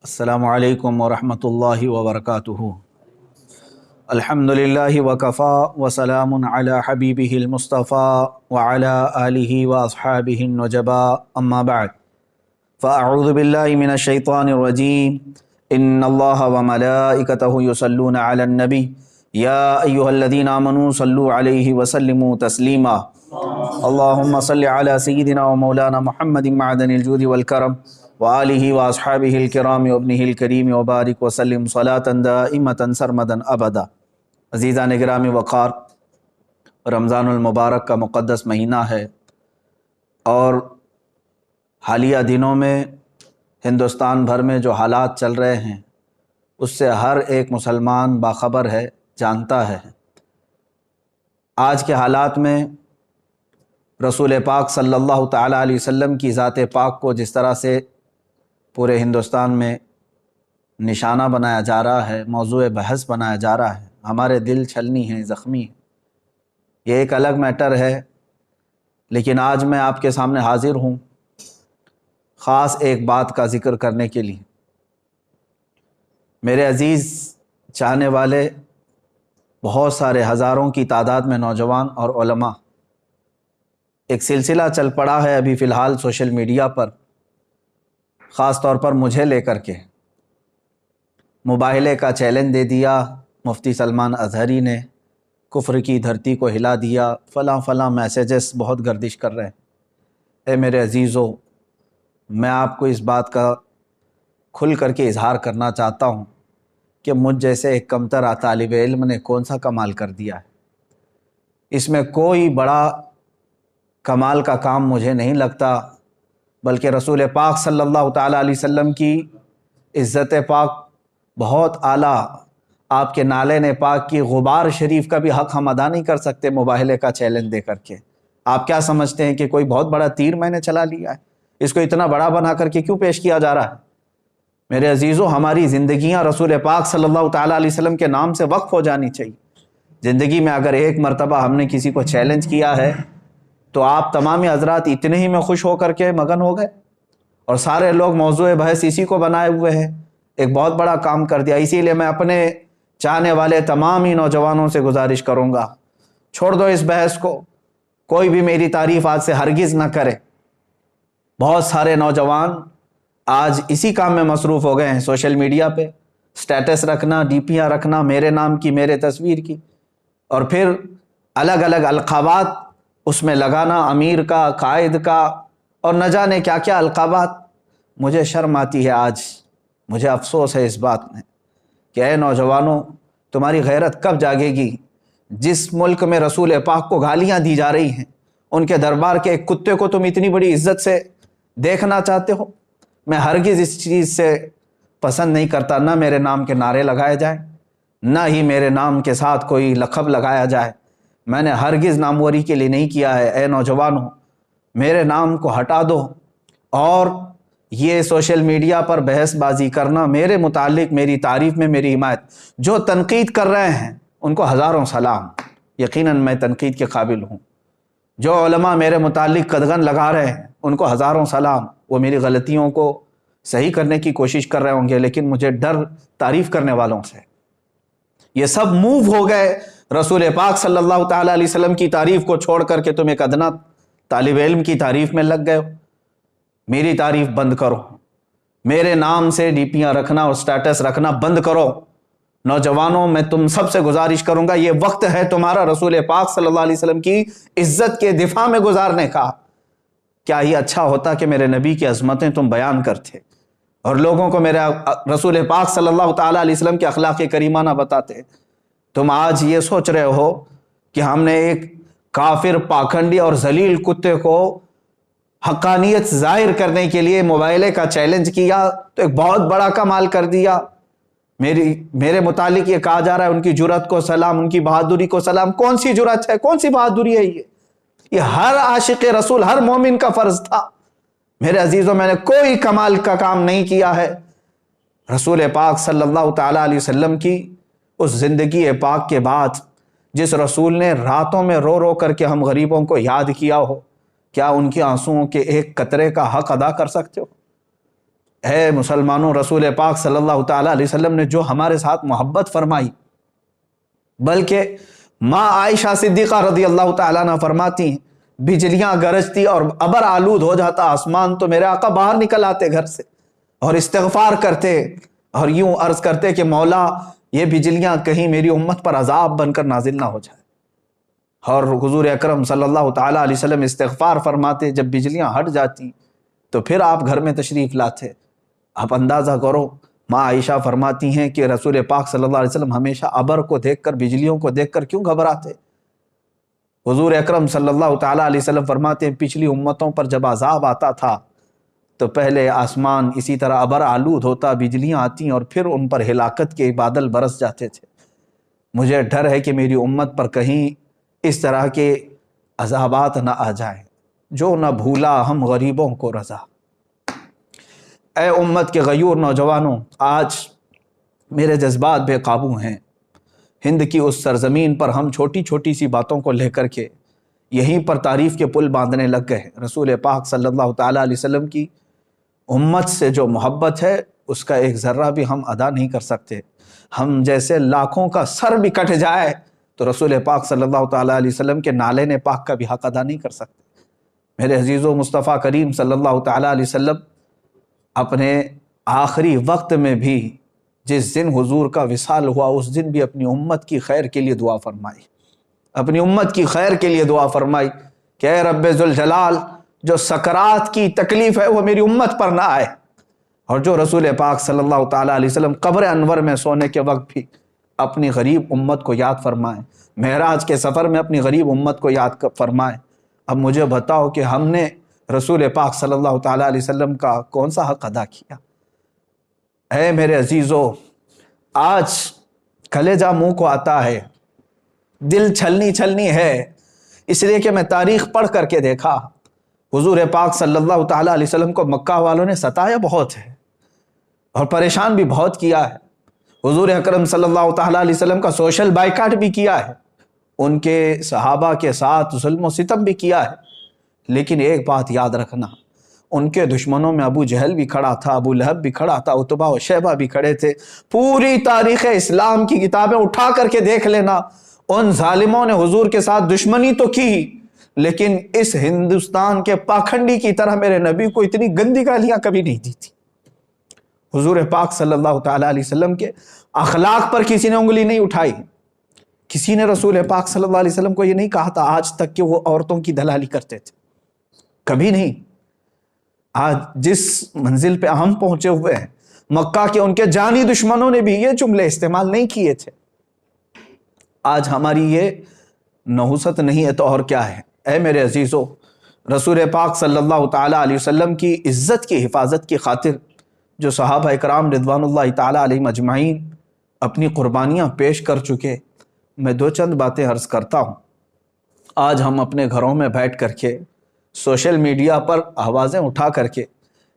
السلام علیکم ورحمۃ اللہ وبرکاتہ۔ الحمدللہ وکفا وسلام علی حبیبہ المصطفیٰ وعلی آلہ واصحابہ النجبا اما بعد فاعوذ باللہ من الشیطان الرجیم ان اللہ وملائکتہ یصلون علی النبی یا ایہا الذین آمنوا صلوا علیہ وسلموا تسلیما اللہم صل علی سیدنا ومولانا محمد معدن الجود والکرم وآلہ واصحابہ الکرام وابنہ الکریم وبارک وسلم صلاۃ دائمۃ سرمدا ابدا۔ عزیزان گرامی وقار، رمضان المبارک کا مقدس مہینہ ہے اور حالیہ دنوں میں ہندوستان بھر میں جو حالات چل رہے ہیں اس سے ہر ایک مسلمان باخبر ہے، جانتا ہے۔ آج کے حالات میں رسول پاک صلی اللہ تعالیٰ علیہ وسلم کی ذات پاک کو جس طرح سے پورے ہندوستان میں نشانہ بنایا جا رہا ہے، موضوع بحث بنایا جا رہا ہے، ہمارے دل چھلنی ہیں، زخمی ہیں، یہ ایک الگ میٹر ہے۔ لیکن آج میں آپ کے سامنے حاضر ہوں خاص ایک بات کا ذکر کرنے کے لیے۔ میرے عزیز چاہنے والے بہت سارے ہزاروں کی تعداد میں نوجوان اور علماء، ایک سلسلہ چل پڑا ہے ابھی فی الحال سوشل میڈیا پر، خاص طور پر مجھے لے کر کے مباہلے کا چیلنج دے دیا مفتی سلمان اظہری نے، کفر کی دھرتی کو ہلا دیا، فلاں فلاں میسیجز بہت گردش کر رہے ہیں۔ اے میرے عزیزو، میں آپ کو اس بات کا کھل کر کے اظہار کرنا چاہتا ہوں کہ مجھ جیسے ایک کمتر طالب علم نے کون سا کمال کر دیا ہے۔ اس میں کوئی بڑا کمال کا کام مجھے نہیں لگتا، بلکہ رسول پاک صلی اللہ تعالیٰ علیہ وسلم کی عزت پاک بہت اعلیٰ، آپ کے نالین پاک کی غبار شریف کا بھی حق ہم ادا نہیں کر سکتے مباہلے کا چیلنج دے کر کے۔ آپ کیا سمجھتے ہیں کہ کوئی بہت بڑا تیر میں نے چلا لیا ہے؟ اس کو اتنا بڑا بنا کر کے کیوں پیش کیا جا رہا ہے؟ میرے عزیزو، ہماری زندگیاں رسول پاک صلی اللہ تعالیٰ علیہ وسلم کے نام سے وقف ہو جانی چاہیے۔ زندگی میں اگر ایک مرتبہ ہم نے کسی کو چیلنج کیا ہے تو آپ تمامی حضرات اتنے ہی میں خوش ہو کر کے مگن ہو گئے اور سارے لوگ موضوع بحث اسی کو بنائے ہوئے ہیں، ایک بہت بڑا کام کر دیا۔ اسی لیے میں اپنے چاہنے والے تمام ہی نوجوانوں سے گزارش کروں گا، چھوڑ دو اس بحث کو، کوئی بھی میری تعریف آج سے ہرگز نہ کرے۔ بہت سارے نوجوان آج اسی کام میں مصروف ہو گئے ہیں، سوشل میڈیا پہ سٹیٹس رکھنا، ڈی پیاں رکھنا میرے نام کی، میرے تصویر کی، اور پھر الگ الگ القابات اس میں لگانا، امیر کا، قائد کا، اور نہ جانے کیا کیا القابات۔ مجھے شرم آتی ہے، آج مجھے افسوس ہے اس بات میں کہ اے نوجوانوں، تمہاری غیرت کب جاگے گی؟ جس ملک میں رسول پاک کو گالیاں دی جا رہی ہیں، ان کے دربار کے ایک کتے کو تم اتنی بڑی عزت سے دیکھنا چاہتے ہو؟ میں ہرگز اس چیز سے پسند نہیں کرتا، نہ میرے نام کے نعرے لگائے جائیں، نہ ہی میرے نام کے ساتھ کوئی لقب لگایا جائے۔ میں نے ہرگز ناموری کے لیے نہیں کیا ہے۔ اے نوجوانوں، میرے نام کو ہٹا دو، اور یہ سوشل میڈیا پر بحث بازی کرنا، میرے متعلق میری تعریف میں میری حمایت، جو تنقید کر رہے ہیں ان کو ہزاروں سلام، یقیناً میں تنقید کے قابل ہوں۔ جو علماء میرے متعلق قدغن لگا رہے ہیں ان کو ہزاروں سلام، وہ میری غلطیوں کو صحیح کرنے کی کوشش کر رہے ہوں گے، لیکن مجھے ڈر تعریف کرنے والوں سے۔ یہ سب موو ہو گئے رسول پاک صلی اللہ تعالیٰ علیہ وسلم کی تعریف کو چھوڑ کر کے تم ایک ادنا طالب علم کی تعریف میں لگ گئے ہو۔ میری تعریف بند کرو، میرے نام سے ڈی پیاں رکھنا اور سٹیٹس رکھنا بند کرو۔ نوجوانوں، میں تم سب سے گزارش کروں گا، یہ وقت ہے تمہارا رسول پاک صلی اللہ علیہ وسلم کی عزت کے دفاع میں گزارنے کا۔ کیا ہی اچھا ہوتا کہ میرے نبی کی عظمتیں تم بیان کرتے اور لوگوں کو میرے رسول پاک صلی اللہ تعالیٰ علیہ وسلم کے اخلاق کریمانہ بتاتے۔ تم آج یہ سوچ رہے ہو کہ ہم نے ایک کافر، پاکھنڈی اور ذلیل کتے کو حقانیت ظاہر کرنے کے لیے مباہلے کا چیلنج کیا تو ایک بہت بڑا کمال کر دیا۔ میرے متعلق یہ کہا جا رہا ہے ان کی جرأت کو سلام، ان کی بہادری کو سلام۔ کون سی جرأت ہے، کون سی بہادری ہے؟ یہ ہر عاشق رسول، ہر مومن کا فرض تھا۔ میرے عزیزوں، میں نے کوئی کمال کا کام نہیں کیا ہے۔ رسول پاک صلی اللہ تعالیٰ علیہ وسلم کی اس زندگی پاک کے بعد جس رسول نے راتوں میں رو رو کر کے ہم غریبوں کو یاد کیا ہو، کیا ان کے آنسوؤں کے ایک قطرے کا حق ادا کر سکتے ہو؟ اے مسلمانوں، رسول پاک صلی اللہ تعالیٰ علیہ وسلم نے جو ہمارے ساتھ محبت فرمائی، بلکہ ماں عائشہ صدیقہ رضی اللہ تعالیٰ عنہ فرماتی ہیں بجلیاں گرجتی اور ابر آلود ہو جاتا آسمان تو میرے آقا باہر نکل آتے گھر سے اور استغفار کرتے اور یوں عرض کرتے کہ مولا یہ بجلیاں کہیں میری امت پر عذاب بن کر نازل نہ ہو جائے، اور حضور اکرم صلی اللہ تعالیٰ علیہ وسلم استغفار فرماتے، جب بجلیاں ہٹ جاتی تو پھر آپ گھر میں تشریف لاتے۔ آپ اندازہ کرو، ماں عائشہ فرماتی ہیں کہ رسول پاک صلی اللہ علیہ وسلم ہمیشہ ابر کو دیکھ کر، بجلیوں کو دیکھ کر کیوں گھبراتے؟ حضور اکرم صلی اللہ تعالیٰ علیہ وسلم فرماتے ہیں پچھلی امتوں پر جب عذاب آتا تھا تو پہلے آسمان اسی طرح ابر آلود ہوتا، بجلیاں آتی اور پھر ان پر ہلاکت کے بادل برس جاتے تھے۔ مجھے ڈر ہے کہ میری امت پر کہیں اس طرح کے عذابات نہ آ جائیں، جو نہ بھولا ہم غریبوں کو رضا۔ اے امت کے غیور نوجوانوں، آج میرے جذبات بے قابو ہیں۔ ہند کی اس سرزمین پر ہم چھوٹی چھوٹی سی باتوں کو لے کر کے یہیں پر تعریف کے پل باندھنے لگ گئے۔ رسول پاک صلی اللہ تعالیٰ علیہ وسلم کی امت سے جو محبت ہے اس کا ایک ذرہ بھی ہم ادا نہیں کر سکتے۔ ہم جیسے لاکھوں کا سر بھی کٹ جائے تو رسول پاک صلی اللہ تعالیٰ علیہ وسلم کے نالین پاک کا بھی حق ادا نہیں کر سکتے۔ میرے عزیزو، مصطفیٰ کریم صلی اللہ تعالیٰ علیہ وسلم اپنے آخری وقت میں بھی جس دن حضور کا وصال ہوا اس دن بھی اپنی امت کی خیر کے لیے دعا فرمائی، اپنی امت کی خیر کے لیے دعا فرمائی کہ اے رب ذوالجلال، جو سکرات کی تکلیف ہے وہ میری امت پر نہ آئے، اور جو رسول پاک صلی اللہ تعالیٰ علیہ وسلم قبر انور میں سونے کے وقت بھی اپنی غریب امت کو یاد فرمائیں، معراج کے سفر میں اپنی غریب امت کو یاد فرمائیں۔ اب مجھے بتاؤ کہ ہم نے رسول پاک صلی اللہ تعالیٰ علیہ وسلم کا کون سا حق ادا کیا؟ اے میرے عزیزو، آج کلیجہ منہ کو آتا ہے، دل چھلنی ہے، اس لیے کہ میں تاریخ پڑھ کر کے دیکھا حضور پاک صلی اللہ تعالیٰ علیہ وسلم کو مکہ والوں نے ستایا بہت ہے اور پریشان بھی بہت کیا ہے۔ حضور اکرم صلی اللہ تعالیٰ علیہ وسلم کا سوشل بائیکاٹ بھی کیا ہے، ان کے صحابہ کے ساتھ ظلم و ستم بھی کیا ہے، لیکن ایک بات یاد رکھنا، ان کے دشمنوں میں ابو جہل بھی کھڑا تھا، ابو لہب بھی کھڑا تھا، عتبہ و شیبہ بھی کھڑے تھے۔ پوری تاریخ اسلام کی کتابیں اٹھا کر کے دیکھ لینا، ان ظالموں نے حضور کے ساتھ دشمنی تو کی، لیکن اس ہندوستان کے پاکھنڈی کی طرح میرے نبی کو اتنی گندی گالیاں کبھی نہیں دی تھی۔ حضور پاک صلی اللہ تعالیٰ علیہ وسلم کے اخلاق پر کسی نے انگلی نہیں اٹھائی، کسی نے رسول پاک صلی اللہ علیہ وسلم کو یہ نہیں کہا تھا آج تک کہ وہ عورتوں کی دلالی کرتے تھے، کبھی نہیں۔ آج جس منزل پہ ہم پہنچے ہوئے ہیں، مکہ کے ان کے جانی دشمنوں نے بھی یہ جملے استعمال نہیں کیے تھے۔ آج ہماری یہ نحوست نہیں ہے تو اور کیا ہے؟ اے میرے عزیزو، رسول پاک صلی اللہ تعالیٰ علیہ وسلم کی عزت کی حفاظت کی خاطر جو صحابہ اکرام رضوان اللہ تعالیٰ علیہم اجمعین اپنی قربانیاں پیش کر چکے، میں دو چند باتیں عرض کرتا ہوں۔ آج ہم اپنے گھروں میں بیٹھ کر کے سوشل میڈیا پر آوازیں اٹھا کر کے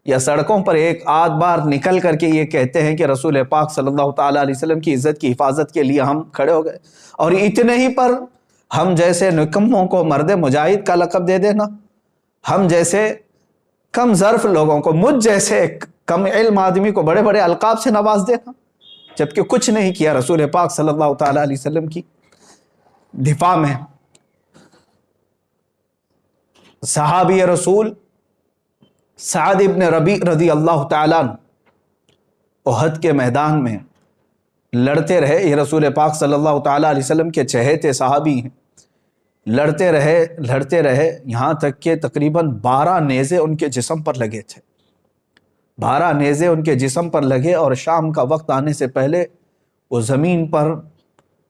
یا سڑکوں پر ایک آدھ بار نکل کر کے یہ کہتے ہیں کہ رسول پاک صلی اللہ تعالیٰ علیہ وسلم کی عزت کی حفاظت کے لیے ہم کھڑے ہو گئے، اور اتنے ہی پر ہم جیسے نکموں کو مرد مجاہد کا لقب دے دینا، ہم جیسے کم ظرف لوگوں کو، مجھ جیسے کم علم آدمی کو بڑے بڑے القاب سے نواز دینا، جبکہ کچھ نہیں کیا رسول پاک صلی اللہ تعالیٰ علیہ وسلم کی دفاع میں۔ صحابی رسول سعد ابن ربیع رضی اللہ تعالیٰ عنہ احد کے میدان میں لڑتے رہے، یہ رسول پاک صلی اللہ تعالیٰ علیہ وسلم کے چہیتے صحابی ہیں، لڑتے رہے یہاں تک کہ تقریباً 12 نیزے ان کے جسم پر لگے تھے، 12 نیزے ان کے جسم پر لگے، اور شام کا وقت آنے سے پہلے وہ زمین پر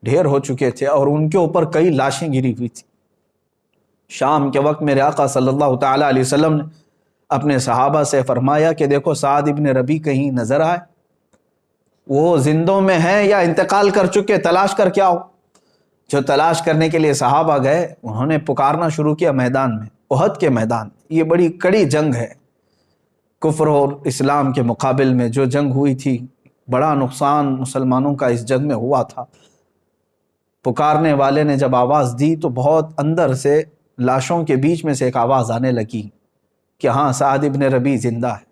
ڈھیر ہو چکے تھے اور ان کے اوپر کئی لاشیں گری ہوئی تھیں۔ شام کے وقت میرے آقا صلی اللہ تعالیٰ علیہ وسلم نے اپنے صحابہ سے فرمایا کہ دیکھو سعد ابن ربیع کہیں نظر آئے، وہ زندوں میں ہیں یا انتقال کر چکے، تلاش کر کے آؤ۔ جو تلاش کرنے کے لیے صحابہ گئے، انہوں نے پکارنا شروع کیا میدان میں، احد کے میدان۔ یہ بڑی کڑی جنگ ہے، کفر اور اسلام کے مقابل میں جو جنگ ہوئی تھی، بڑا نقصان مسلمانوں کا اس جنگ میں ہوا تھا۔ پکارنے والے نے جب آواز دی تو بہت اندر سے لاشوں کے بیچ میں سے ایک آواز آنے لگی کہ ہاں سعد ابن ربیع زندہ ہے۔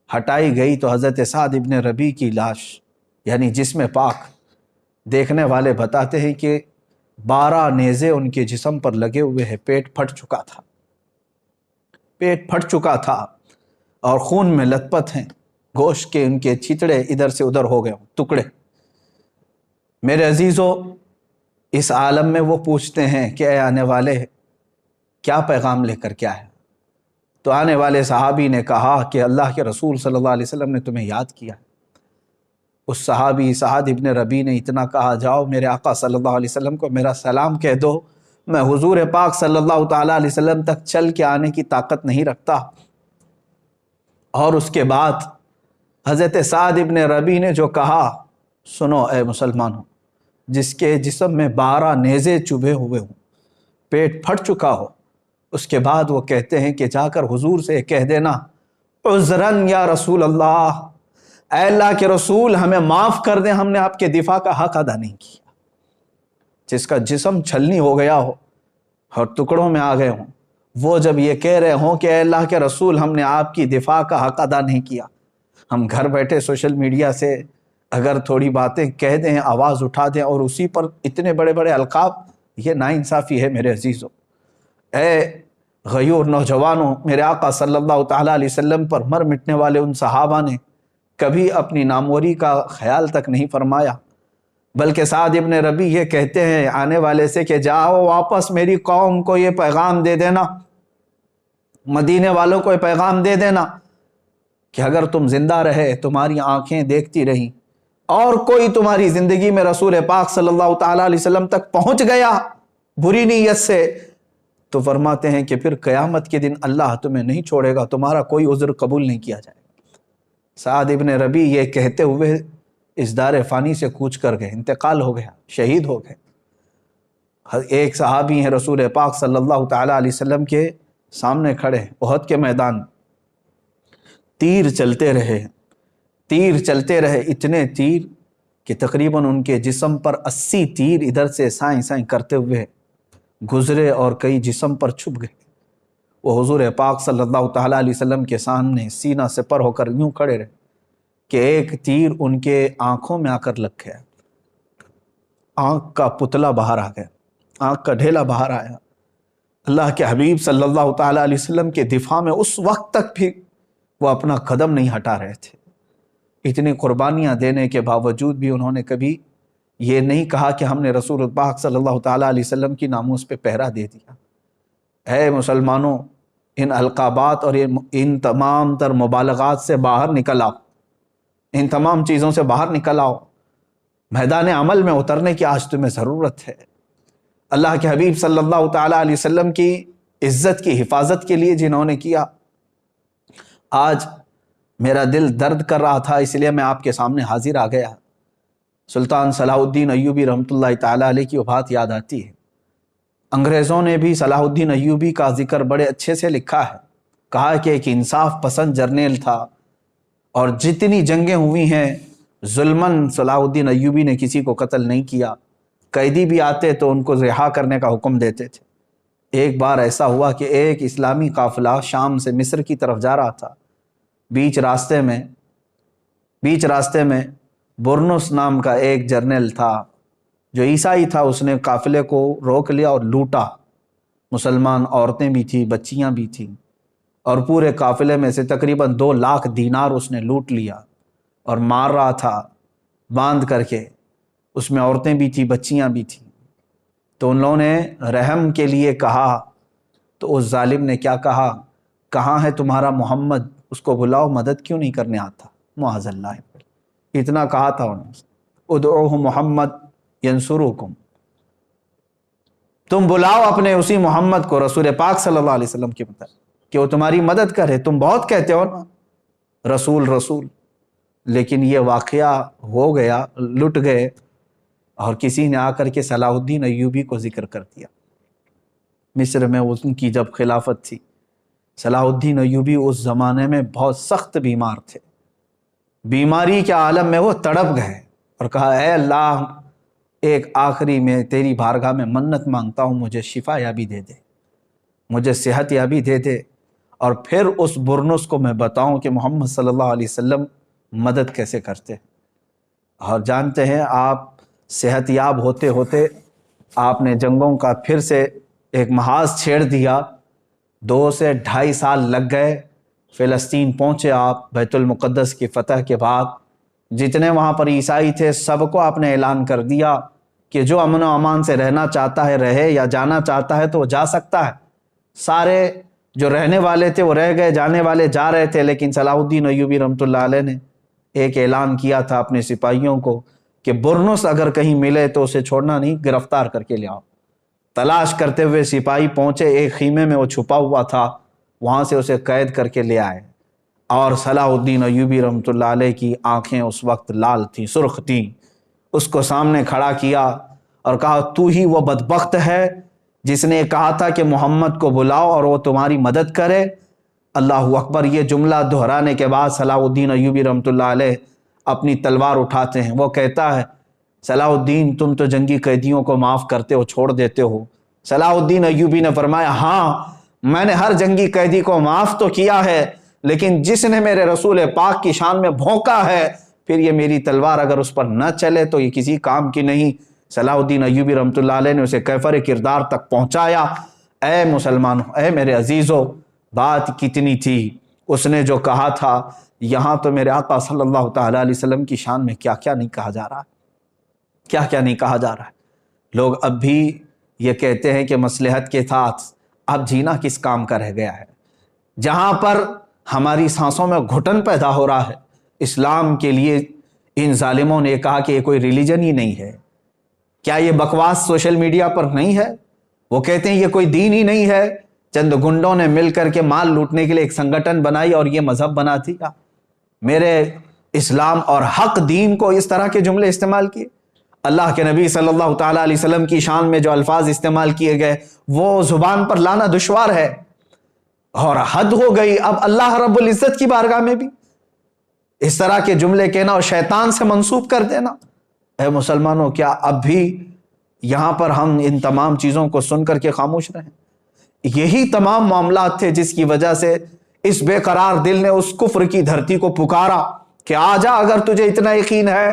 ہٹائی گئی تو حضرت سعد ابن ربیع کی لاش یعنی جسم پاک دیکھنے والے بتاتے ہیں کہ 12 نیزے ان کے جسم پر لگے ہوئے ہیں، پیٹ پھٹ چکا تھا، پیٹ پھٹ چکا تھا اور خون میں لت پت ہیں، گوشت کے ان کے چھتڑے ادھر سے ادھر ہو گئے ٹکڑے۔ میرے عزیزو، اس عالم میں وہ پوچھتے ہیں کہ اے آنے والے کیا پیغام لے کر کیا ہے؟ تو آنے والے صحابی نے کہا کہ اللہ کے رسول صلی اللہ علیہ وسلم نے تمہیں یاد کیا۔ اس صحابی سعد ابن ربیع نے اتنا کہا، جاؤ میرے آقا صلی اللہ علیہ وسلم کو میرا سلام کہہ دو، میں حضور پاک صلی اللہ تعالیٰ علیہ وسلم تک چل کے آنے کی طاقت نہیں رکھتا۔ اور اس کے بعد حضرت سعد ابن ربیع نے جو کہا، سنو اے مسلمانوں، جس کے جسم میں 12 نیزے چبھے ہوئے ہوں، پیٹ پھٹ چکا ہو، اس کے بعد وہ کہتے ہیں کہ جا کر حضور سے کہہ دینا، عذراً یا رسول اللہ، اے اللہ کے رسول ہمیں معاف کر دیں، ہم نے آپ کے دفاع کا حق ادا نہیں کیا۔ جس کا جسم چھلنی ہو گیا ہو اور ٹکڑوں میں آ گئے ہوں، وہ جب یہ کہہ رہے ہوں کہ اے اللہ کے رسول ہم نے آپ کی دفاع کا حق ادا نہیں کیا، ہم گھر بیٹھے سوشل میڈیا سے اگر تھوڑی باتیں کہہ دیں، آواز اٹھا دیں اور اسی پر اتنے بڑے بڑے القاب، یہ ناانصافی ہے میرے عزیزوں۔ اے غیور نوجوانوں، میرے آقا صلی اللہ تعالیٰ علیہ وسلم پر مر مٹنے والے ان صحابہ نے کبھی اپنی ناموری کا خیال تک نہیں فرمایا، بلکہ سعد ابن ربیع یہ کہتے ہیں آنے والے سے کہ جاؤ واپس میری قوم کو یہ پیغام دے دینا، مدینے والوں کو یہ پیغام دے دینا کہ اگر تم زندہ رہے، تمہاری آنکھیں دیکھتی رہیں اور کوئی تمہاری زندگی میں رسول پاک صلی اللہ تعالیٰ علیہ وسلم تک پہنچ گیا بری نیت سے، تو فرماتے ہیں کہ پھر قیامت کے دن اللہ تمہیں نہیں چھوڑے گا، تمہارا کوئی عذر قبول نہیں کیا جائے گا۔ سعد ابن ربیع یہ کہتے ہوئے اس دار فانی سے کوچ کر گئے، انتقال ہو گیا، شہید ہو گئے۔ ایک صحابی ہیں رسول پاک صلی اللہ تعالیٰ علیہ وسلم کے سامنے کھڑے، احد کے میدان، تیر چلتے رہے، اتنے تیر کہ تقریباً ان کے جسم پر 80 تیر ادھر سے سائیں سائیں کرتے ہوئے گزرے اور کئی جسم پر چھپ گئے۔ وہ حضور پاک صلی اللہ تعالیٰ علیہ وسلم کے سامنے سینہ سپر ہو کر یوں کھڑے رہے کہ ایک تیر ان کے آنکھوں میں آ کر لگ گیا، آنکھ کا پتلا باہر آ گیا، آنکھ کا ڈھیلا باہر آیا۔ اللہ کے حبیب صلی اللہ تعالیٰ علیہ وسلم کے دفاع میں اس وقت تک بھی وہ اپنا قدم نہیں ہٹا رہے تھے۔ اتنی قربانیاں دینے کے باوجود بھی انہوں نے کبھی یہ نہیں کہا کہ ہم نے رسول پاک صلی اللہ تعالیٰ علیہ وسلم کی ناموس پہ پہرا دے دیا۔ اے مسلمانوں، ان القابات اور ان تمام تر مبالغات سے باہر نکل آؤ، ان تمام چیزوں سے باہر نکل آؤ، میدان عمل میں اترنے کی آج تمہیں ضرورت ہے۔ اللہ کے حبیب صلی اللہ تعالیٰ علیہ وسلم کی عزت کی حفاظت کے لیے جنہوں نے کیا، آج میرا دل درد کر رہا تھا، اس لیے میں آپ کے سامنے حاضر آ گیا۔ سلطان صلاح الدین ایوبی رحمۃ اللہ تعالیٰ علیہ کی وفات یاد آتی ہے۔ انگریزوں نے بھی صلاح الدین ایوبی کا ذکر بڑے اچھے سے لکھا ہے، کہا کہ ایک انصاف پسند جرنیل تھا اور جتنی جنگیں ہوئی ہیں ظلماً صلاح الدین ایوبی نے کسی کو قتل نہیں کیا، قیدی بھی آتے تو ان کو رہا کرنے کا حکم دیتے تھے۔ ایک بار ایسا ہوا کہ ایک اسلامی قافلہ شام سے مصر کی طرف جا رہا تھا، بیچ راستے میں برنس نام کا ایک جرنیل تھا جو عیسائی تھا، اس نے قافلے کو روک لیا اور لوٹا، مسلمان عورتیں بھی تھیں، بچیاں بھی تھیں، اور پورے قافلے میں سے تقریباً 2 لاکھ دینار اس نے لوٹ لیا اور مار رہا تھا باندھ کر کے، اس میں عورتیں بھی تھیں، بچیاں بھی تھیں۔ تو ان لوگوں نے رحم کے لیے کہا تو اس ظالم نے کیا کہا، کہاں ہے تمہارا محمد، اس کو بلاؤ، مدد کیوں نہیں کرنے آتا، معاذ اللہ، اتنا کہا تھا انہوں نے، ادعوہ محمد ینصرکم، تم بلاؤ اپنے اسی محمد کو، رسول پاک صلی اللہ علیہ وسلم کی مدد، کہ وہ تمہاری مدد کرے، تم بہت کہتے ہو نا رسول رسول، لیکن یہ واقعہ ہو گیا، لٹ گئے، اور کسی نے آ کر کے صلاح الدین ایوبی کو ذکر کر دیا۔ مصر میں ان کی جب خلافت تھی، صلاح الدین ایوبی اس زمانے میں بہت سخت بیمار تھے، بیماری کے عالم میں وہ تڑپ گئے اور کہا، اے اللہ، ایک آخری میں تیری بارگاہ میں منت مانگتا ہوں، مجھے شفا یابی دے دے، مجھے صحت یابی دے دے، اور پھر اس برنس کو میں بتاؤں کہ محمد صلی اللہ علیہ وسلم مدد کیسے کرتے ہیں۔ اور جانتے ہیں آپ صحت یاب ہوتے ہوتے آپ نے جنگوں کا پھر سے ایک محاذ چھیڑ دیا، 2 سے 2.5 سال لگ گئے، فلسطین پہنچے آپ بیت المقدس کی فتح کے بعد، جتنے وہاں پر عیسائی تھے سب کو آپ نے اعلان کر دیا کہ جو امن و امان سے رہنا چاہتا ہے رہے، یا جانا چاہتا ہے تو وہ جا سکتا ہے۔ سارے جو رہنے والے تھے وہ رہ گئے، جانے والے جا رہے تھے، لیکن صلاح الدین ایوبی رحمۃ اللہ علیہ نے ایک اعلان کیا تھا اپنے سپاہیوں کو کہ برنس اگر کہیں ملے تو اسے چھوڑنا نہیں، گرفتار کر کے لے آؤ۔ تلاش کرتے ہوئے سپاہی پہنچے، ایک خیمے میں وہ چھپا ہوا تھا، وہاں سے اسے قید کر کے لے آئے، اور صلاح الدین ایوبی رحمۃ اللہ علیہ کی آنکھیں اس وقت لال تھیں، سرخ تھیں۔ اس کو سامنے کھڑا کیا اور کہا تو ہی وہ بدبخت ہے جس نے کہا تھا کہ محمد کو بلاؤ اور وہ تمہاری مدد کرے۔ اللہ اکبر۔ یہ جملہ دہرانے کے بعد صلاح الدین ایوبی رحمۃ اللہ علیہ اپنی تلوار اٹھاتے ہیں۔ وہ کہتا ہے صلاح الدین تم تو جنگی قیدیوں کو معاف کرتے ہو، چھوڑ دیتے ہو۔ صلاح الدین ایوبی نے فرمایا ہاں میں نے ہر جنگی قیدی کو معاف تو کیا ہے، لیکن جس نے میرے رسول پاک کی شان میں بھونکا ہے پھر یہ میری تلوار اگر اس پر نہ چلے تو یہ کسی کام کی نہیں۔ صلاح الدین ایوبی رحمۃ اللہ علیہ نے اسے کیفر کردار تک پہنچایا۔ اے مسلمانوں، اے میرے عزیزو، بات کتنی تھی، اس نے جو کہا تھا۔ یہاں تو میرے آقا صلی اللہ تعالیٰ علیہ وسلم کی شان میں کیا کیا نہیں کہا جا رہا ہے، کیا کیا نہیں کہا جا رہا ہے۔ لوگ اب بھی یہ کہتے ہیں کہ مصلحت کے ساتھ اب جینا کس کام کا رہ گیا ہے، جہاں پر ہماری سانسوں میں گھٹن پیدا ہو رہا ہے۔ اسلام کے لیے ان ظالموں نے کہا کہ یہ کوئی ریلیجن ہی نہیں ہے۔ کیا یہ بکواس سوشل میڈیا پر نہیں ہے؟ وہ کہتے ہیں یہ کوئی دین ہی نہیں ہے، چند گنڈوں نے مل کر کے مال لوٹنے کے لیے ایک سنگٹن بنائی اور یہ مذہب بنا دیا۔ میرے اسلام اور حق دین کو اس طرح کے جملے استعمال کیے۔ اللہ کے نبی صلی اللہ تعالیٰ علیہ وسلم کی شان میں جو الفاظ استعمال کیے گئے وہ زبان پر لانا دشوار ہے، اور حد ہو گئی اب اللہ رب العزت کی بارگاہ میں بھی اس طرح کے جملے کہنا اور شیطان سے منسوب کر دینا۔ اے مسلمانوں، کیا اب بھی یہاں پر ہم ان تمام چیزوں کو سن کر کے خاموش رہیں؟ یہی تمام معاملات تھے جس کی وجہ سے اس بے قرار دل نے اس کفر کی دھرتی کو پکارا کہ آ جا، اگر تجھے اتنا یقین ہے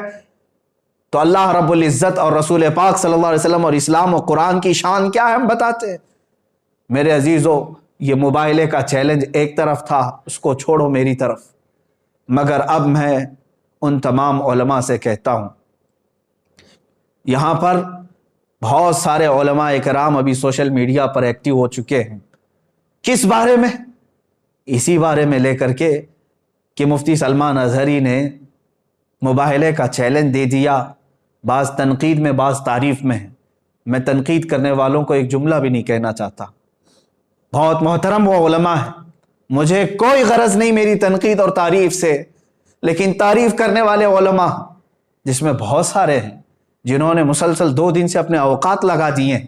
تو اللہ رب العزت اور رسول پاک صلی اللہ علیہ وسلم اور اسلام و قرآن کی شان کیا ہے ہم بتاتے ہیں۔ میرے عزیزو، یہ موبائلے کا چیلنج ایک طرف تھا، اس کو چھوڑو میری طرف، مگر اب میں ان تمام علماء سے کہتا ہوں، یہاں پر بہت سارے علماء کرام ابھی سوشل میڈیا پر ایکٹیو ہو چکے ہیں۔ کس بارے میں؟ اسی بارے میں لے کر کے کہ مفتی سلمان اظہری نے مباہلے کا چیلنج دے دیا، بعض تنقید میں بعض تعریف میں ہے۔ میں تنقید کرنے والوں کو ایک جملہ بھی نہیں کہنا چاہتا، بہت محترم وہ علماء ہیں، مجھے کوئی غرض نہیں میری تنقید اور تعریف سے، لیکن تعریف کرنے والے علماء جس میں بہت سارے ہیں جنہوں نے مسلسل 2 دن سے اپنے اوقات لگا دیے ہیں،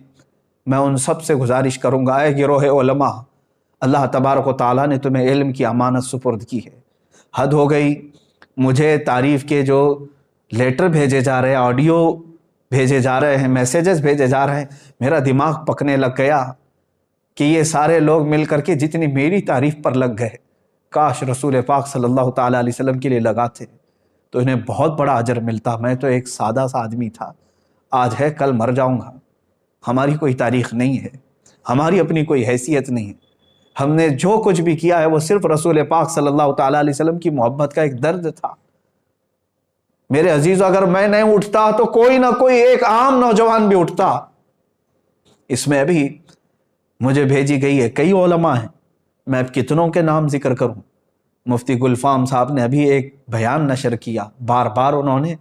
میں ان سب سے گزارش کروں گا، اے گروہ علماء، اللہ تبارک و تعالیٰ نے تمہیں علم کی امانت سپرد کی ہے۔ حد ہو گئی، مجھے تعریف کے جو لیٹر بھیجے جا رہے ہیں، آڈیو بھیجے جا رہے ہیں، میسیجز بھیجے جا رہے ہیں، میرا دماغ پکنے لگ گیا کہ یہ سارے لوگ مل کر کے جتنی میری تعریف پر لگ گئے، کاش رسول پاک صلی اللہ تعالیٰ علیہ وسلم کے لیے لگاتے تو انہیں بہت بڑا اجر ملتا۔ میں تو ایک سادہ سا آدمی تھا، آج ہے کل مر جاؤں گا، ہماری کوئی تاریخ نہیں ہے، ہماری اپنی کوئی حیثیت نہیں ہے، ہم نے جو کچھ بھی کیا ہے وہ صرف رسول پاک صلی اللہ تعالیٰ علیہ وسلم کی محبت کا ایک درد تھا۔ میرے عزیزو، اگر میں نہیں اٹھتا تو کوئی نہ کوئی ایک عام نوجوان بھی اٹھتا۔ اس میں ابھی مجھے بھیجی گئی ہے، کئی علماء ہیں، میں اب کتنوں کے نام ذکر کروں۔ مفتی گلفام صاحب نے ابھی ایک بیان نشر کیا، بار بار انہوں نے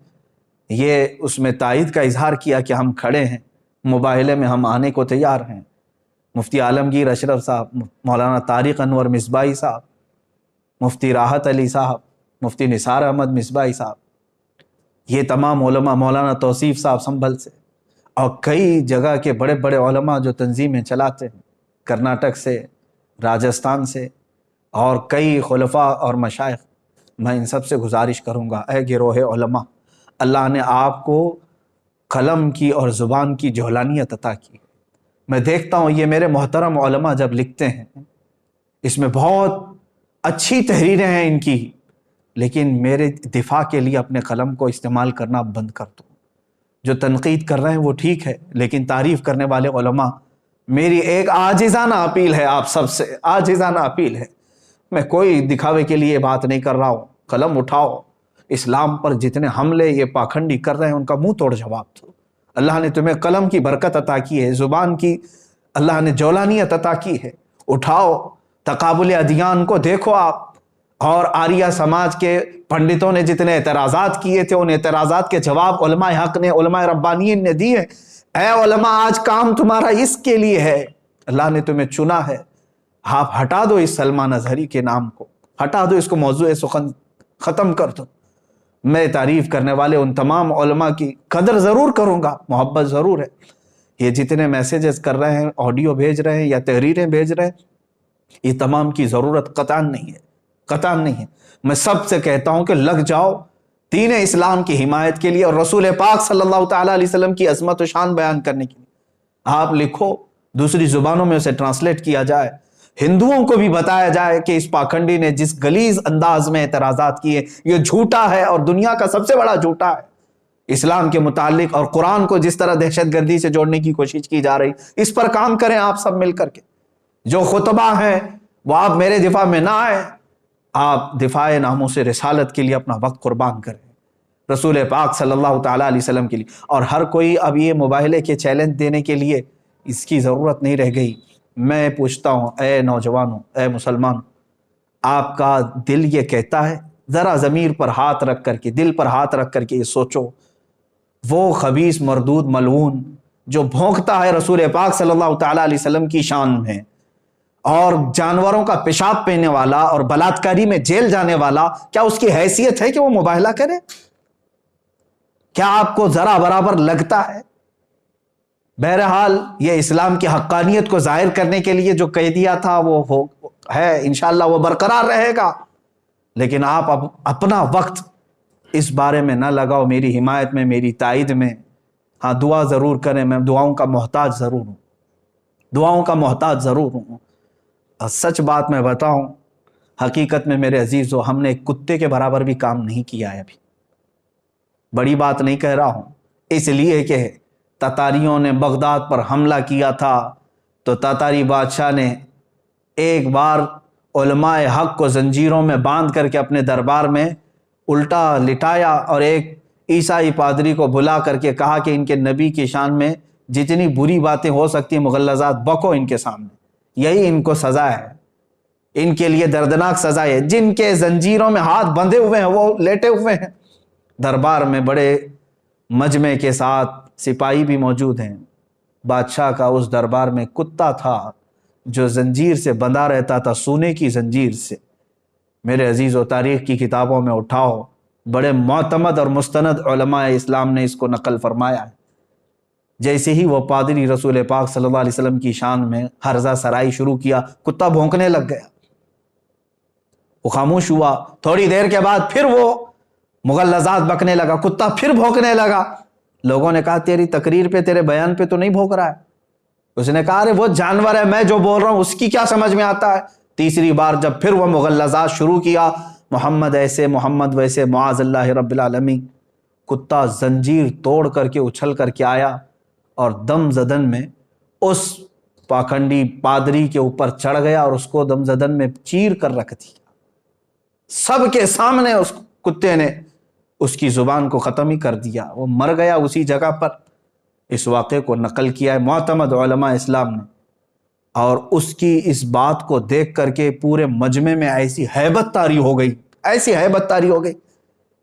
یہ اس میں تائید کا اظہار کیا کہ ہم کھڑے ہیں، مباہلے میں ہم آنے کو تیار ہیں۔ مفتی عالمگیر اشرف صاحب، مولانا طارق انور مصباحی صاحب، مفتی راحت علی صاحب، مفتی نثار احمد مصباحی صاحب، یہ تمام علماء، مولانا توصیف صاحب سنبھل سے، اور کئی جگہ کے بڑے بڑے علماء جو تنظیمیں چلاتے ہیں، کرناٹک سے، راجستھان سے، اور کئی خلفاء اور مشائخ، میں ان سب سے گزارش کروں گا، اے گروہ علماء، اللہ نے آپ کو قلم کی اور زبان کی جولانیت عطا کی۔ میں دیکھتا ہوں یہ میرے محترم علماء جب لکھتے ہیں اس میں بہت اچھی تحریریں ہیں ان کی، لیکن میرے دفاع کے لیے اپنے قلم کو استعمال کرنا بند کر دو۔ جو تنقید کر رہے ہیں وہ ٹھیک ہے، لیکن تعریف کرنے والے علماء، میری ایک عاجزانہ اپیل ہے آپ سب سے، عاجزانہ اپیل ہے، میں کوئی دکھاوے کے لیے بات نہیں کر رہا ہوں، قلم اٹھاؤ، اسلام پر جتنے حملے یہ پاکھنڈی کر رہے ہیں ان کا منہ توڑ جواب دو۔ اللہ نے تمہیں قلم کی برکت عطا کی ہے، زبان کی اللہ نے جولانیت عطا کی ہے، اٹھاؤ، تقابل ادیان کو دیکھو آپ۔ اور آریہ سماج کے پنڈتوں نے جتنے اعتراضات کیے تھے ان اعتراضات کے جواب علماء حق نے، علماء ربانیین نے دیے۔ اے علماء، آج کام تمہارا اس کے لیے ہے، اللہ نے تمہیں چنا ہے، آپ ہٹا دو اس سلمان اظہری کے نام کو، ہٹا دو اس کو، موضوع سخن ختم کر دو۔ میں تعریف کرنے والے ان تمام علماء کی قدر ضرور کروں گا، محبت ضرور ہے۔ یہ جتنے میسیجز کر رہے ہیں، آڈیو بھیج رہے ہیں یا تحریریں بھیج رہے ہیں، یہ تمام کی ضرورت قطعاً نہیں ہے، قطعاً نہیں ہے۔ میں سب سے کہتا ہوں کہ لگ جاؤ دین اسلام کی حمایت کے لیے اور رسول پاک صلی اللہ تعالیٰ علیہ وسلم کی عظمت و شان بیان کرنے کے لیے۔ آپ لکھو، دوسری زبانوں میں اسے ٹرانسلیٹ کیا جائے، ہندوؤں کو بھی بتایا جائے کہ اس پاکھنڈی نے جس غلیظ انداز میں اعتراضات کیے یہ جھوٹا ہے اور دنیا کا سب سے بڑا جھوٹا ہے۔ اسلام کے متعلق اور قرآن کو جس طرح دہشت گردی سے جوڑنے کی کوشش کی جا رہی، اس پر کام کریں آپ سب مل کر کے۔ جو خطبہ ہیں وہ آپ میرے دفاع میں نہ آئے، آپ دفاع ناموس رسالت کے لیے اپنا وقت قربان کریں، رسول پاک صلی اللہ تعالیٰ علیہ وسلم کے لیے۔ اور ہر کوئی اب یہ مباہلے کے چیلنج دینے کے لیے اس کی ضرورت نہیں رہ گئی۔ میں پوچھتا ہوں، اے نوجوانوں، اے مسلمانوں، آپ کا دل یہ کہتا ہے؟ ذرا ضمیر پر ہاتھ رکھ کر کے، دل پر ہاتھ رکھ کر کے یہ سوچو، وہ خبیث مردود ملعون جو بھونکتا ہے رسول پاک صلی اللہ تعالیٰ علیہ وسلم کی شان میں، اور جانوروں کا پیشاب پینے والا اور بلاತ್ಕಾری میں جیل جانے والا، کیا اس کی حیثیت ہے کہ وہ مباہلہ کرے؟ کیا آپ کو ذرا برابر لگتا ہے؟ بہرحال یہ اسلام کی حقانیت کو ظاہر کرنے کے لیے جو کہہ دیا تھا وہ ہے، انشاءاللہ وہ برقرار رہے گا، لیکن آپ اپنا وقت اس بارے میں نہ لگاؤ، میری حمایت میں، میری تائید میں۔ ہاں، دعا ضرور کریں، میں دعاؤں کا محتاج ضرور ہوں، دعاؤں کا محتاج ضرور ہوں۔ اور سچ بات میں بتاؤں، حقیقت میں میرے عزیزو، ہم نے ایک کتے کے برابر بھی کام نہیں کیا ہے ابھی۔ بڑی بات نہیں کہہ رہا ہوں، اس لیے کہ تاتاریوں نے بغداد پر حملہ کیا تھا تو تاتاری بادشاہ نے ایک بار علماء حق کو زنجیروں میں باندھ کر کے اپنے دربار میں الٹا لٹایا اور ایک عیسائی پادری کو بلا کر کے کہا کہ ان کے نبی کی شان میں جتنی بری باتیں ہو سکتی ہیں مغلظات بکو ان کے سامنے، یہی ان کو سزا ہے، ان کے لیے دردناک سزا ہے۔ جن کے زنجیروں میں ہاتھ بندھے ہوئے ہیں وہ لیٹے ہوئے ہیں دربار میں، بڑے مجمع کے ساتھ سپاہی بھی موجود ہیں۔ بادشاہ کا اس دربار میں کتا تھا جو زنجیر سے بندھا رہتا تھا، سونے کی زنجیر سے۔ میرے عزیز و تاریخ کی کتابوں میں اٹھاؤ، بڑے معتمد اور مستند علماء اسلام نے اس کو نقل فرمایا ہے۔ جیسے ہی وہ پادری رسول پاک صلی اللہ علیہ وسلم کی شان میں ہرزہ سرائی شروع کیا، کتا بھونکنے لگ گیا، وہ خاموش ہوا۔ تھوڑی دیر کے بعد پھر وہ مغلظات بکنے لگا، کتا پھر بھونکنے لگا۔ لوگوں نے کہا تیری تقریر پہ، تیرے بیان پہ تو نہیں بھونک رہا ہے۔ اس نے کہا ارے وہ جانور ہے، میں جو بول رہا ہوں اس کی کیا سمجھ میں آتا ہے۔ تیسری بار جب پھر وہ مغلظات شروع کیا، محمد ایسے، محمد ویسے، معاذ اللہ رب العالمین، کتا زنجیر توڑ کر کے اچھل کر کے آیا اور دم زدن میں اس پاکھنڈی پادری کے اوپر چڑھ گیا اور اس کو دم زدن میں چیر کر رکھ دیا۔ سب کے سامنے اس کتے نے اس کی زبان کو ختم ہی کر دیا، وہ مر گیا اسی جگہ پر۔ اس واقعے کو نقل کیا ہے معتمد علماء اسلام نے، اور اس کی اس بات کو دیکھ کر کے پورے مجمع میں ایسی ہیبت طاری ہو گئی، ایسی ہیبت طاری ہو گئی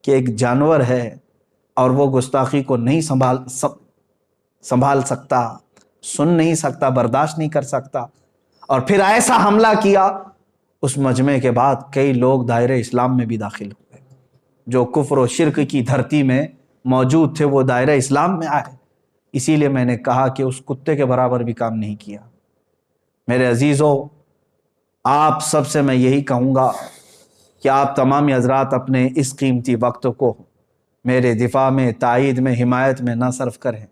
کہ ایک جانور ہے اور وہ گستاخی کو نہیں سنبھال سکتا، سن نہیں سکتا، برداشت نہیں کر سکتا، اور پھر ایسا حملہ کیا۔ اس مجمع کے بعد کئی لوگ دائرہ اسلام میں بھی داخل ہوئے، جو کفر و شرک کی دھرتی میں موجود تھے وہ دائرہ اسلام میں آئے۔ اسی لیے میں نے کہا کہ اس کتے کے برابر بھی کام نہیں کیا۔ میرے عزیزو، آپ سب سے میں یہی کہوں گا کہ آپ تمام حضرات اپنے اس قیمتی وقت کو میرے دفاع میں، تائید میں، حمایت میں نہ صرف کریں۔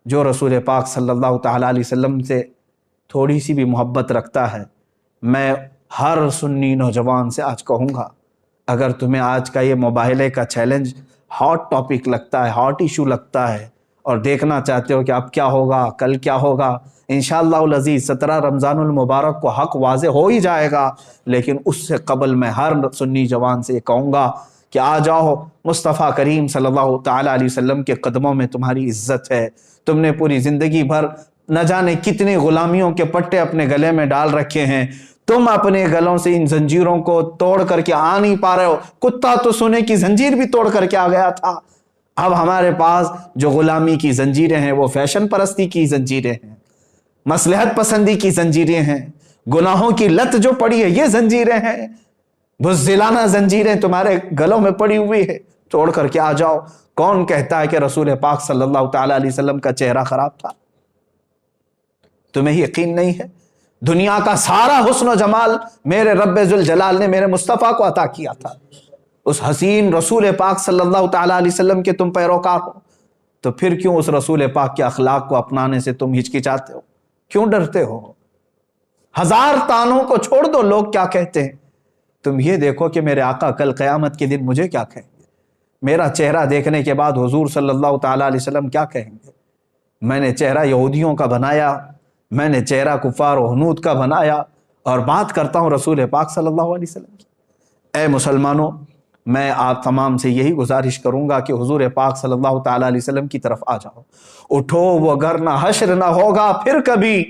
جو رسول پاک صلی اللہ تعالیٰ علیہ وسلم سے تھوڑی سی بھی محبت رکھتا ہے، میں ہر سنی نوجوان سے آج کہوں گا، اگر تمہیں آج کا یہ موبائلے کا چیلنج ہاٹ ٹاپک لگتا ہے، ہاٹ ایشو لگتا ہے، اور دیکھنا چاہتے ہو کہ اب کیا ہوگا، کل کیا ہوگا، انشاءاللہ العزیز 17 رمضان المبارک کو حق واضح ہو ہی جائے گا، لیکن اس سے قبل میں ہر سنی جوان سے یہ کہوں گا کہ آ جاؤ، مصطفیٰ کریم صلی اللہ تعالیٰ علیہ وسلم کے قدموں میں تمہاری عزت ہے۔ تم نے پوری زندگی بھر نہ جانے کتنے غلامیوں کے پٹے اپنے گلے میں ڈال رکھے ہیں، تم اپنے گلوں سے ان زنجیروں کو توڑ کر کے آ نہیں پا رہے ہو۔ کتا تو سونے کی زنجیر بھی توڑ کر کے آ گیا تھا، اب ہمارے پاس جو غلامی کی زنجیریں ہیں وہ فیشن پرستی کی زنجیریں ہیں، مصلحت پسندی کی زنجیریں ہیں، گناہوں کی لت جو پڑی ہے یہ زنجیریں ہیں، بزدلانہ زنجیریں تمہارے گلوں میں پڑی ہوئی ہے، توڑ کر کے آ جاؤ۔ کون کہتا ہے کہ رسول پاک صلی اللہ تعالیٰ علیہ وسلم کا چہرہ خراب تھا؟ تمہیں یقین نہیں ہے؟ دنیا کا سارا حسن و جمال میرے رب ذوالجلال نے میرے مصطفیٰ کو عطا کیا تھا، اس حسین رسول پاک صلی اللہ تعالیٰ علیہ وسلم کے تم پیروکار ہو، تو پھر کیوں اس رسول پاک کے اخلاق کو اپنانے سے تم ہچکچاتے ہو؟ کیوں ڈرتے ہو؟ ہزار تانوں کو چھوڑ دو لوگ کیا کہتے ہیں، تم یہ دیکھو کہ میرے آقا کل قیامت کے دن مجھے کیا کہیں گے، میرا چہرہ دیکھنے کے بعد حضور صلی اللہ تعالیٰ علیہ وسلم کیا کہیں گے۔ میں نے چہرہ یہودیوں کا بنایا، میں نے چہرہ کفار و ہنود کا بنایا، اور بات کرتا ہوں رسول پاک صلی اللہ علیہ وسلم کی۔ اے مسلمانوں، میں آپ تمام سے یہی گزارش کروں گا کہ حضور پاک صلی اللہ تعالیٰ علیہ وسلم کی طرف آ جاؤ، اٹھو وہ گر نہ حشر نہ ہوگا پھر کبھی،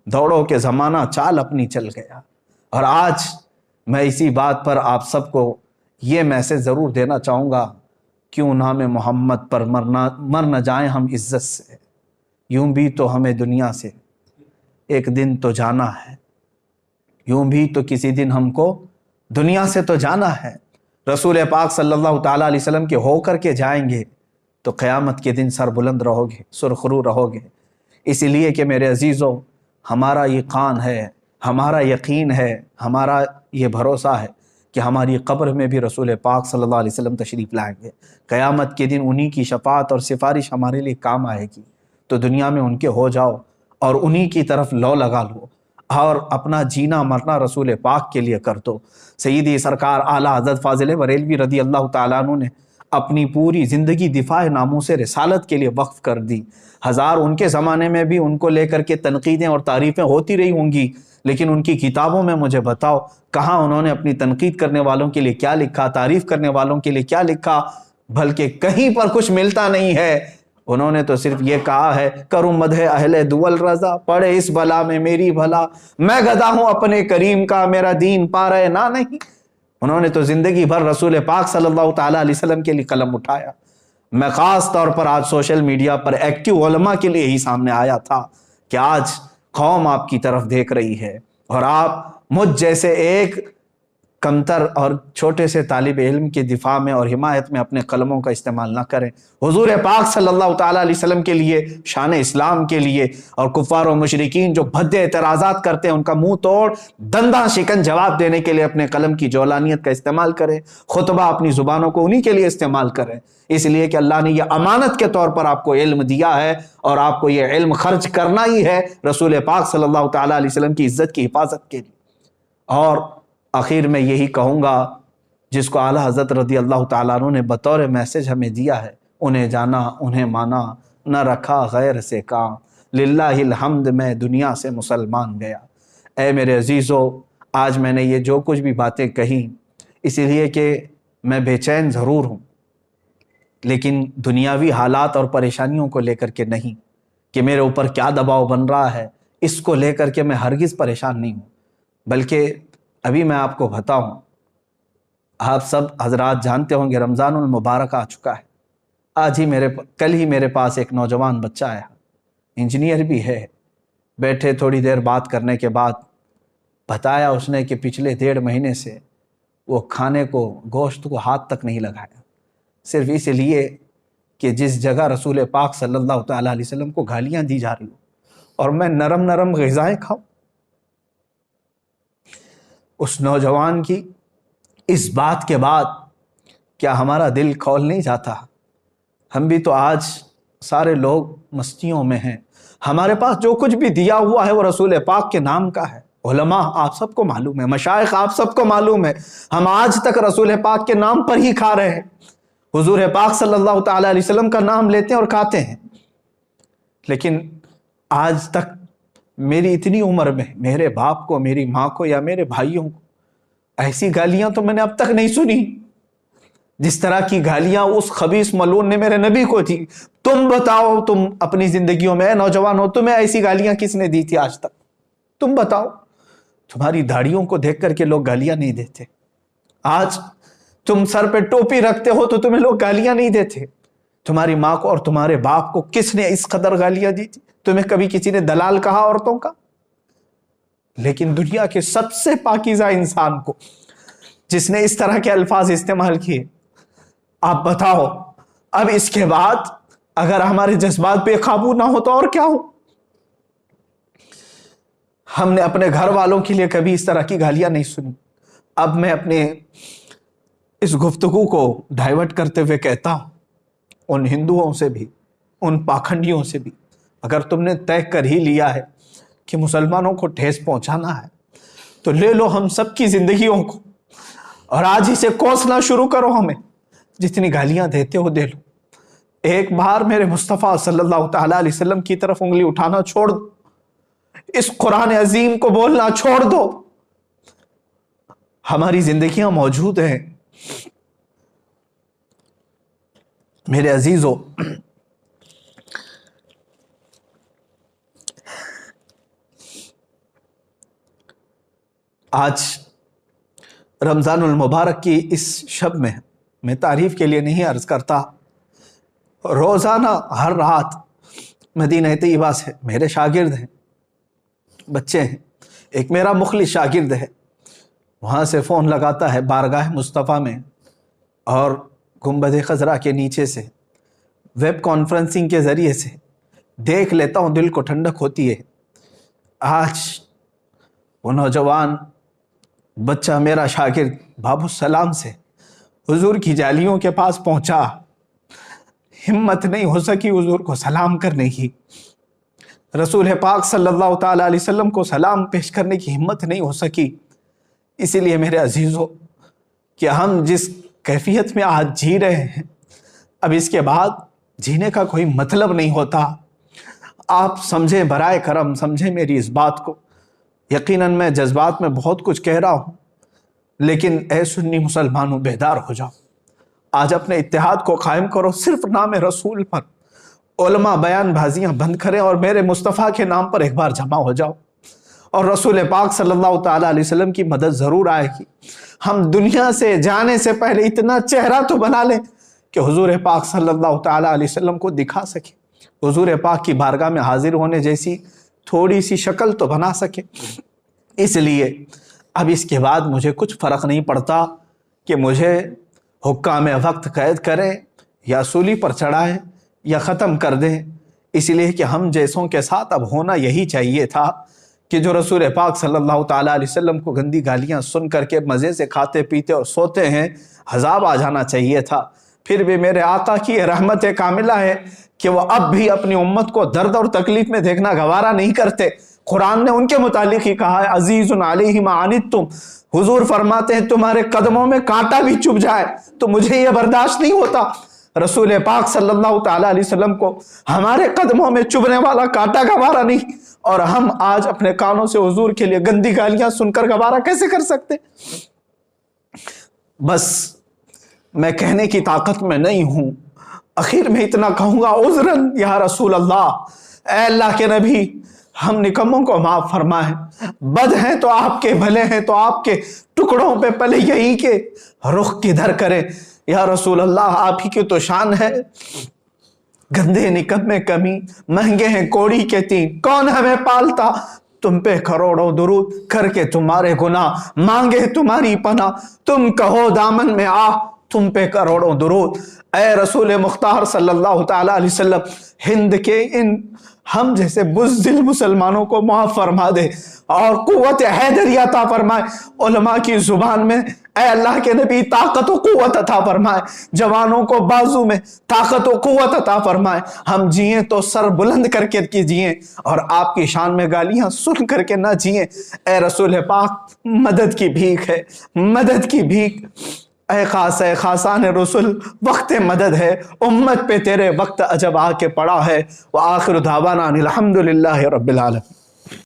دوڑو کہ زمانہ چال اپنی چل گیا۔ اور آج میں اسی بات پر آپ سب کو یہ میسج ضرور دینا چاہوں گا، کیوں نام محمد پر مر نہ جائیں ہم عزت سے، یوں بھی تو ہمیں دنیا سے ایک دن تو جانا ہے، یوں بھی تو کسی دن ہم کو دنیا سے تو جانا ہے۔ رسول پاک صلی اللہ تعالیٰ علیہ وسلم کے ہو کر کے جائیں گے تو قیامت کے دن سر بلند رہو گے، سرخرو رہو گے۔ اس لیے کہ میرے عزیزوں، ہمارا یہ قان ہے، ہمارا یقین ہے، ہمارا یہ بھروسہ ہے کہ ہماری قبر میں بھی رسول پاک صلی اللہ علیہ وسلم تشریف لائیں گے۔ قیامت کے دن انہی کی شفاعت اور سفارش ہمارے لیے کام آئے گی، تو دنیا میں ان کے ہو جاؤ اور انہی کی طرف لو لگا لو، اور اپنا جینا مرنا رسول پاک کے لیے کر دو۔ سیدی سرکار اعلیٰ حضرت فاضل بریلوی رضی اللہ تعالیٰ عنہ نے اپنی پوری زندگی دفاع ناموس رسالت کے لیے وقف کر دی۔ ہزار ان کے زمانے میں بھی ان کو لے کر کے تنقیدیں اور تعریفیں ہوتی رہی ہوں گی، لیکن ان کی کتابوں میں مجھے بتاؤ کہاں انہوں نے اپنی تنقید کرنے والوں کے لیے کیا لکھا، تعریف کرنے والوں کے لیے کیا لکھا؟ بلکہ کہیں پر کچھ ملتا نہیں ہے۔ انہوں نے تو صرف یہ کہا ہے، کروں مدح اہل دول رضا، پڑے اس بلا میں میری بھلا، میں گدا ہوں اپنے کریم کا، میرا دین پا رہے نہ نہیں۔ انہوں نے تو زندگی بھر رسول پاک صلی اللہ تعالیٰ علیہ وسلم کے لیے قلم اٹھایا۔ میں خاص طور پر آج سوشل میڈیا پر ایکٹیو علماء کے لیے ہی سامنے آیا تھا کہ آج قوم آپ کی طرف دیکھ رہی ہے، اور آپ مجھ جیسے ایک کمتر اور چھوٹے سے طالب علم کے دفاع میں اور حمایت میں اپنے قلموں کا استعمال نہ کریں۔ حضور پاک صلی اللہ تعالیٰ علیہ وسلم کے لیے، شان اسلام کے لیے، اور کفار و مشرکین جو بھدے اعتراضات کرتے ہیں ان کا منہ توڑ دنداں شکن جواب دینے کے لیے اپنے قلم کی جولانیت کا استعمال کریں، خطبہ اپنی زبانوں کو انہی کے لیے استعمال کریں، اس لیے کہ اللہ نے یہ امانت کے طور پر آپ کو علم دیا ہے، اور آپ کو یہ علم خرچ کرنا ہی ہے رسول پاک صلی اللہ تعالیٰ علیہ وسلم کی عزت کی حفاظت کے لیے۔ اور آخر میں یہی کہوں گا، جس کو اعلیٰ حضرت رضی اللہ تعالیٰ عنہ نے بطور میسج ہمیں دیا ہے، انہیں جانا انہیں مانا، نہ رکھا غیر سے کام، للہ الحمد میں دنیا سے مسلمان گیا۔ اے میرے عزیزو، آج میں نے یہ جو کچھ بھی باتیں کہیں اس لیے کہ میں بے چین ضرور ہوں، لیکن دنیاوی حالات اور پریشانیوں کو لے کر کے نہیں، کہ میرے اوپر کیا دباؤ بن رہا ہے اس کو لے کر کے میں ہرگز پریشان نہیں ہوں، بلکہ ابھی میں آپ کو بتاؤں، آپ سب حضرات جانتے ہوں گے رمضان المبارک آ چکا ہے۔ کل ہی میرے پاس ایک نوجوان بچہ آیا، انجینئر بھی ہے، بیٹھے تھوڑی دیر بات کرنے کے بعد بتایا اس نے کہ پچھلے 1.5 مہینے سے وہ کھانے کو، گوشت کو ہاتھ تک نہیں لگایا، صرف اس لیے کہ جس جگہ رسول پاک صلی اللہ تعالیٰ علیہ وسلم کو گالیاں دی جا رہی ہوں اور میں نرم نرم غذائیں کھاؤں۔ اس نوجوان کی اس بات کے بعد کیا ہمارا دل کھول نہیں جاتا؟ ہم بھی تو آج سارے لوگ مستیوں میں ہیں، ہمارے پاس جو کچھ بھی دیا ہوا ہے وہ رسول پاک کے نام کا ہے، علماء آپ سب کو معلوم ہے، مشائخ آپ سب کو معلوم ہے، ہم آج تک رسول پاک کے نام پر ہی کھا رہے ہیں، حضور پاک صلی اللہ تعالیٰ علیہ وسلم کا نام لیتے ہیں اور کھاتے ہیں، لیکن آج تک میری اتنی عمر میں میرے باپ کو، میری ماں کو یا میرے بھائیوں کو ایسی گالیاں تو میں نے اب تک نہیں سنی جس طرح کی گالیاں اس خبیث ملعون نے میرے نبی کو دی۔ تم بتاؤ، تم اپنی زندگیوں میں نوجوانوں تمہیں ایسی گالیاں کس نے دی تھی آج تک؟ تم بتاؤ، تمہاری داڑھیوں کو دیکھ کر کے لوگ گالیاں نہیں دیتے، آج تم سر پہ ٹوپی رکھتے ہو تو تمہیں لوگ گالیاں نہیں دیتے، تمہاری ماں کو اور تمہارے باپ کو کس نے اس قدر گالیاں دی تھی؟ تمہیں کبھی کسی نے دلال کہا عورتوں کا؟ لیکن دنیا کے سب سے پاکیزہ انسان کو جس نے اس طرح کے الفاظ استعمال کیے، آپ بتاؤ اب اس کے بعد اگر ہمارے جذبات بے قابو نہ ہو تو اور کیا ہو؟ ہم نے اپنے گھر والوں کے لیے کبھی اس طرح کی گالیاں نہیں سنی۔ اب میں اپنے اس گفتگو کو ڈائیورٹ کرتے ہوئے کہتا ہوں، ان ہندوؤں سے بھی، ان پاکھنڈیوں سے بھی، اگر تم نے طے کر ہی لیا ہے کہ مسلمانوں کو ٹھیس پہنچانا ہے تو لے لو ہم سب کی زندگیوں کو اور آج ہی سے کوسنا شروع کرو، ہمیں جتنی گالیاں دیتے ہو دے لو۔ ایک بار میرے مصطفیٰ صلی اللہ تعالیٰ علیہ وسلم کی طرف انگلی اٹھانا چھوڑ دو، اس قرآن عظیم کو بولنا چھوڑ دو۔ ہماری زندگیاں موجود ہیں میرے عزیزو۔ آج رمضان المبارک کی اس شب میں تعریف کے لیے نہیں عرض کرتا، روزانہ ہر رات مدینہ طیبہ سے میرے شاگرد ہیں، بچے ہیں، ایک میرا مخلص شاگرد ہے، وہاں سے فون لگاتا ہے بارگاہ مصطفیٰ میں اور گنبد خضرا کے نیچے سے ویب کانفرنسنگ کے ذریعے سے دیکھ لیتا ہوں، دل کو ٹھنڈک ہوتی ہے۔ آج وہ نوجوان بچہ میرا شاگرد باب السلام سے حضور کی جالیوں کے پاس پہنچا، ہمت نہیں ہو سکی حضور کو سلام کرنے کی، رسول پاک صلی اللہ تعالیٰ علیہ وسلم کو سلام پیش کرنے کی ہمت نہیں ہو سکی۔ اسی لیے میرے عزیزو کہ ہم جس کیفیت میں آج جی رہے ہیں، اب اس کے بعد جینے کا کوئی مطلب نہیں ہوتا۔ آپ سمجھیں، برائے کرم سمجھیں میری اس بات کو۔ یقیناً میں جذبات میں بہت کچھ کہہ رہا ہوں، لیکن اے سنی مسلمانوں بیدار ہو جاؤ، آج اپنے اتحاد کو قائم کرو، صرف نام رسول پر علماء بیان بازیاں بند کریں اور میرے مصطفیٰ کے نام پر ایک بار جمع ہو جاؤ، اور رسول پاک صلی اللہ تعالیٰ علیہ وسلم کی مدد ضرور آئے گی۔ ہم دنیا سے جانے سے پہلے اتنا چہرہ تو بنا لیں کہ حضور پاک صلی اللہ تعالیٰ علیہ وسلم کو دکھا سکے، حضور پاک کی بارگاہ میں حاضر ہونے جیسی تھوڑی سی شکل تو بنا سکے۔ اس لیے اب اس کے بعد مجھے کچھ فرق نہیں پڑتا کہ مجھے حکام وقت قید کریں یا سولی پر چڑھائیں یا ختم کر دیں، اس لیے کہ ہم جیسوں کے ساتھ اب ہونا یہی چاہیے تھا کہ جو رسول پاک صلی اللہ تعالیٰ علیہ وسلم کو گندی گالیاں سن کر کے مزے سے کھاتے پیتے اور سوتے ہیں، عذاب آ جانا چاہیے تھا۔ پھر بھی میرے آقا کی رحمت کاملہ ہے کہ وہ اب بھی اپنی امت کو درد اور تکلیف میں دیکھنا گوارا نہیں کرتے۔ قرآن نے ان کے متعلق ہی کہا ہے، عزیز علیہ ما عنتم، حضور فرماتے ہیں تمہارے قدموں میں کانٹا بھی چبھ جائے تو مجھے یہ برداشت نہیں ہوتا۔ رسول پاک صلی اللہ تعالیٰ علیہ وسلم کو ہمارے قدموں میں چبھنے والا کانٹا گوارا نہیں، اور ہم آج اپنے کانوں سے حضور کے لیے گندی گالیاں سن کر گوارا کیسے کر سکتے؟ بس میں کہنے کی طاقت میں نہیں ہوں، اخیر میں اتنا کہوں گا، عذراً یا رسول اللہ، اے اللہ کے نبی، ہم نکموں کو معاف فرمائیں، بد ہیں تو آپ کے، بھلے ہیں تو آپ کے، ٹکڑوں پہ پلے یہی کے رخ کدھر کریں، یا رسول اللہ آپ ہی کی تو شان ہے۔ گندے نکمے کمی، مہنگے ہیں کوڑی کے تین، کون ہمیں پالتا، تم پہ کروڑوں درود کر کے تمہارے گناہ مانگے تمہاری پناہ، تم کہو دامن میں آ، تم پہ کروڑوں درود۔ اے رسول مختار صلی اللہ تعالیٰ علیہ وسلم، ہند کے ان ہم جیسے بزدل مسلمانوں کو معاف فرما دے اور قوت حیدری عطا فرمائے، علماء کی زبان میں اے اللہ کے نبی طاقت و قوت عطا فرمائے، جوانوں کو بازو میں طاقت و قوت عطا فرمائے، ہم جئیں تو سر بلند کر کے جئیں اور آپ کی شان میں گالیاں سن کر کے نہ جئیں۔ اے رسول پاک مدد کی بھیک ہے، مدد کی بھیک، اے خاصان رسول وقت مدد ہے، امت پہ تیرے وقت عجب آ کے پڑا ہے۔ وآخر دعوانا الحمدللہ رب العالمین۔